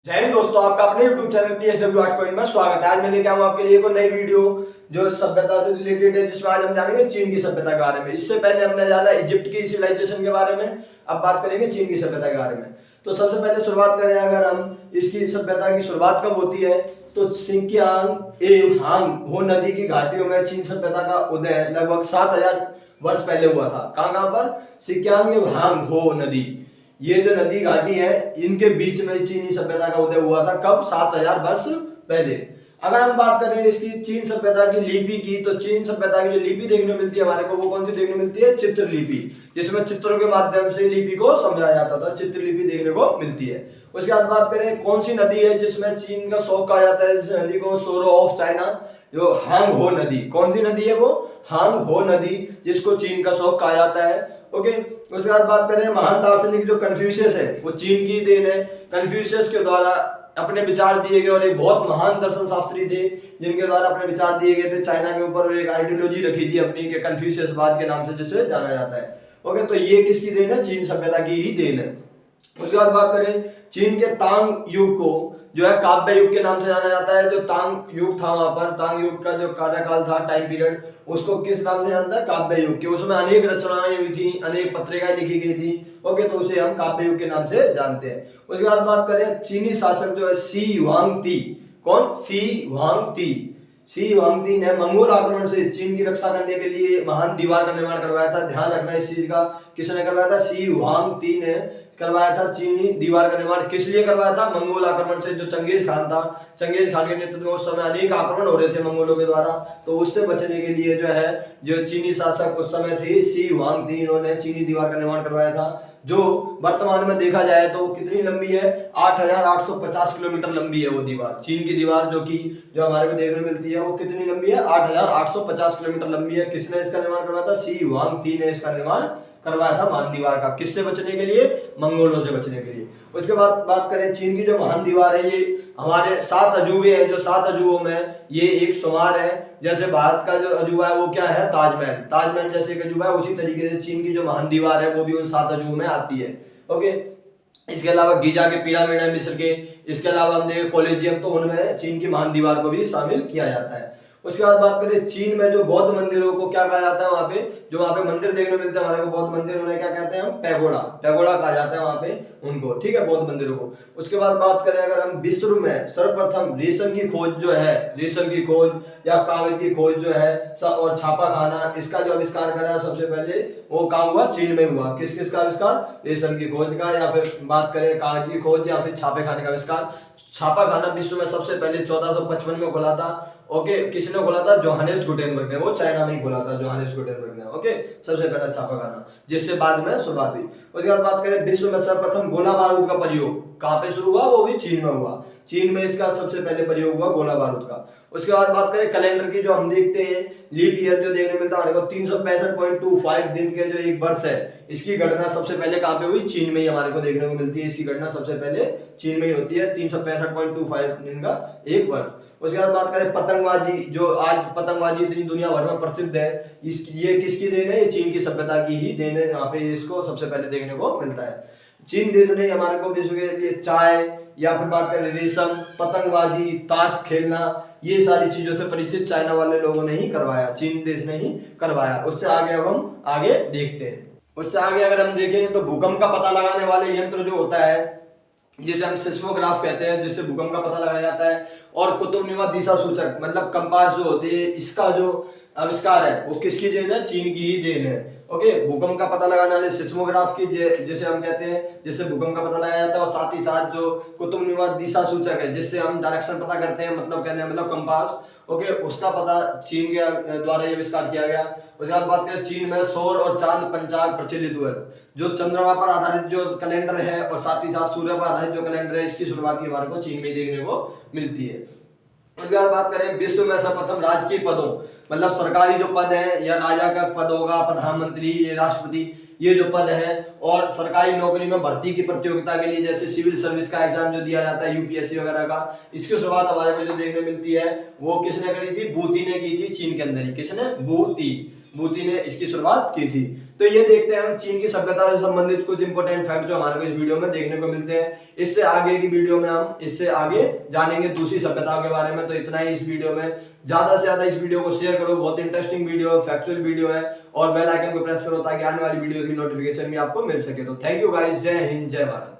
जय हिंद दोस्तों, आपका अपने YouTube channel PSW arts point में स्वागत है। आज मैं लेके आऊँ आपके लिए एक नई वीडियो जो सभ्यता से रिलेटेड है, जिसमें आज हम जानेंगे चीन की सभ्यता के बारे में। इससे पहले हमने जाना इजिप्ट की सिविलाइजेशन के बारे में, अब बात करेंगे चीन की सभ्यता के बारे में। तो सबसे पहले शुरुआत करें, अगर हम इसकी सभ्यता की शुरुआत कब होती है तो सिंकियांग एवं हांग हो नदी की घाटियों में चीन सभ्यता का उदय लगभग 7000 वर्ष पहले हुआ था। कहाँ पर? सिंकियांग एवं हांग हो नदी, ये जो नदी घाटी है, इनके बीच में चीनी सभ्यता का उदय हुआ था। कब? 7000 वर्ष पहले। अगर हम बात करें इसकी चीन सभ्यता की लिपि की, तो चीन सभ्यता की जो लिपि देखने को मिलती है हमारे को, वो कौन सी देखने को मिलती है? चित्र लिपि, जिसमें चित्रों के माध्यम से लिपि को समझाया जाता था। चित्र लिपि देखने को मिलती है। उसके बाद बात करें कौन सी नदी है जिसमें चीन का शौक कहा जाता है, इस नदी को सोरो ऑफ चाइना, जो हांग हो नदी। कौन सी नदी है वो? हांग हो नदी, जिसको चीन का शौक कहा जाता है। ओके, उसके बाद बात करें महान दार्शनिक जो कन्फ्यूशियस है, वो चीन की देन है। कन्फ्यूशियस के द्वारा अपने विचार दिए गए, और एक बहुत महान दर्शन शास्त्री थे जिनके द्वारा अपने विचार दिए गए थे चाइना के ऊपर, और एक आइडियोलॉजी रखी थी अपनी के कन्फ्यूशियसवाद के नाम से जिसे जाना जाता है। ओके, तो ये किसकी देन है? चीन सभ्यता की ही देन है। उसके बाद बात करें चीन के तांग युग को जो है काव्य युग के नाम से जाना जाता है। जो तांग युग था, वहां पर तांग युग का जो कार्यकाल था, टाइम पीरियड, उसको किस नाम से जानता है? काव्य युग के। उसमें अनेक रचनाएं हुई थी, अनेक पत्रिकाएं लिखी गई थी। ओके, तो उसे हम काव्य युग के नाम से जानते हैं। उसके बाद बात करें चीनी शासक जो है शी हुआंगती। कौन? शी हुआंगती। शी हुआंगती ने मंगोल आक्रमण से चीन की रक्षा करने के लिए महान दीवार का निर्माण करवाया था। ध्यान रखना इस चीज का, किसने करवाया था? शी हुआंगती ने करवाया था चीनी दीवार का निर्माण। किस लिए करवाया था? मंगोल आक्रमण से। जो चंगेज खान था, चंगेज खान के नेतृत्व में उस समय अनेक आक्रमण हो रहे थे मंगोलों के द्वारा, तो उससे बचने के लिए जो है जो चीनी शासक उस समय थे शी हुआंगती, इन्होंने चीनी दीवार का निर्माण करवाया था। जो वर्तमान में देखा जाए तो कितनी लंबी है? 8850 किलोमीटर लंबी है वो दीवार। चीन की दीवार जो हमारे को देखने मिलती है, वो कितनी लंबी है? 8850 किलोमीटर लंबी है। किसने इसका निर्माण करवाया था? शी हुआंगती ने इसका निर्माण करवाया था महान दीवार का। किससे बचने के लिए? मंगोलों से बचने के लिए। उसके बाद बात करें चीन की जो महान दीवार है, ये हमारे 7 अजूबे हैं। जो 7 अजूबों में ये एक शुमार है। जैसे भारत का जो अजूबा है वो क्या है? ताजमहल। ताजमहल जैसे एक अजूबा है, उसी तरीके से चीन की जो महान दीवार है वो भी उन 7 अजूबों में आती है। ओके, इसके अलावा गीजा के पिरामिड है मिस्र के। इसके अलावा हम देखें कोलिजियम, तो उनमें चीन की महान दीवार को भी शामिल किया जाता है। उसके बाद बात करें चीन में जो बौद्ध मंदिरों को क्या कहा जाता है, वहां पे जो वहां पे मंदिर देखने को मिलते हैं हमारे को बौद्ध मंदिर, उन्हें क्या कहते हैं हम? पैगोडा। पैगोडा कहा जाता है वहां पे उनको, ठीक है, बौद्ध मंदिरों को। उसके बाद बात करें अगर हम विश्व में सर्वप्रथम रेशम की खोज जो है, रेशम की खोज या कागज की खोज जो है और छापा खाना, इसका जो आविष्कार करा सबसे पहले, वो कहाँ हुआ? चीन में हुआ। किस किस का आविष्कार? रेशम की खोज का, या फिर बात करें कागज की खोज, या फिर छापे खाने का आविष्कार। छापा खाना विश्व में सबसे पहले 1455 में खुला था। ओके, किसने खोला था? जोहानेस गुटेनबर्ग ने। वो चाइना में ही खोला था, जोहानेस गुटेनबर्ग ने। ओके, सबसे पहला छापा खाना, जिससे बाद में शुरुआत हुई। उसके बाद बात करें विश्व में सर्वप्रथम गोला बारूद का प्रयोग कहाँ पे शुरू हुआ? वो भी चीन में हुआ। चीन में इसका सबसे पहले प्रयोग हुआ गोला बारूद का। उसके बाद बात करें कैलेंडर की, जो हम देखते हैं लीप ईयर जो देखने को मिलता है हमारे को, 365.25 दिन के जो एक वर्ष है, इसकी घटना सबसे पहले कहाँ पे हुई? चीन में ही हमारे को देखने को मिलती है। इसकी घटना सबसे पहले चीन में ही होती है, 365.25 दिन का एक वर्ष। उसके बाद बात करें पतंगबाजी, जो आज पतंगबाजी इतनी दुनिया भर में प्रसिद्ध है, ये किसकी देन है? ये चीन की सभ्यता की ही देन है। यहाँ पे इसको सबसे पहले देखने को मिलता है। चीन देश ने हमारे को विश्व के लिए चाय, या फिर बात करें रेशम, पतंगबाजी, ताश खेलना, ये सारी चीजों से परिचित चाइना वाले लोगों ने ही करवाया, चीन देश ने ही करवाया। उससे आगे अब हम आगे देखते हैं। उससे आगे अगर हम देखें तो भूकंप का पता लगाने वाले यंत्र जो होता है, जिसे हम सिस्मोग्राफ कहते हैं, जिससे भूकंप का पता लगाया जाता है, और कुतुबनुमा दिशा सूचक मतलब कंपास जो होती है, इसका जो आविष्कार है वो किसकी देन है? चीन की ही देन है। ओके, भूकंप का पता लगाने वाले सिस्मोग्राफ की जैसे हम कहते हैं, जिससे भूकंप का पता लगाया जाता है, और साथ ही साथ जो कुतुबनुमा दिशा सूचक है, जिससे हम डायरेक्शन पता करते हैं, मतलब कहने मतलब कंपास। ओके, उसका पता चीन के द्वारा ये आविष्कार किया गया। उसके बाद बात करें चीन में सौर और चांद पंचांग प्रचलित हुए। जो चंद्रमा पर आधारित जो कैलेंडर है, और साथ ही साथ सूर्य पर आधारित जो कैलेंडर है, इसकी शुरुआत हमारे को चीन में देखने को मिलती है। उसके बाद बात करें विश्व में सर्वप्रथम राजकीय पदों, मतलब सरकारी जो पद है, या राजा का पद होगा, प्रधानमंत्री, राष्ट्रपति, ये जो पद है, और सरकारी नौकरी में भर्ती की प्रतियोगिता के लिए जैसे सिविल सर्विस का एग्जाम जो दिया जाता है, यूपीएससी वगैरह का, इसकी शुरुआत हमारे को जो देखने मिलती है वो किसने करी थी? बूती ने की थी, चीन के अंदर ही। किसने? बूती ने इसकी शुरुआत की थी। तो ये देखते हैं हम चीन की सभ्यता से संबंधित कुछ इंपोर्टेंट फैक्ट जो हमारे को इस वीडियो में देखने को मिलते हैं। इससे आगे की वीडियो में हम इससे आगे जानेंगे दूसरी सभ्यताओं के बारे में। तो इतना ही इस वीडियो में, ज्यादा से ज्यादा इस वीडियो को शेयर करो, बहुत इंटरेस्टिंग वीडियो है, फैक्चुअल वीडियो है, और बेल आइकन को प्रेस करो ताकि आने वाली वीडियो की नोटिफिकेशन भी आपको मिल सके। तो थैंक यू गाइस, जय हिंद, जय भारत।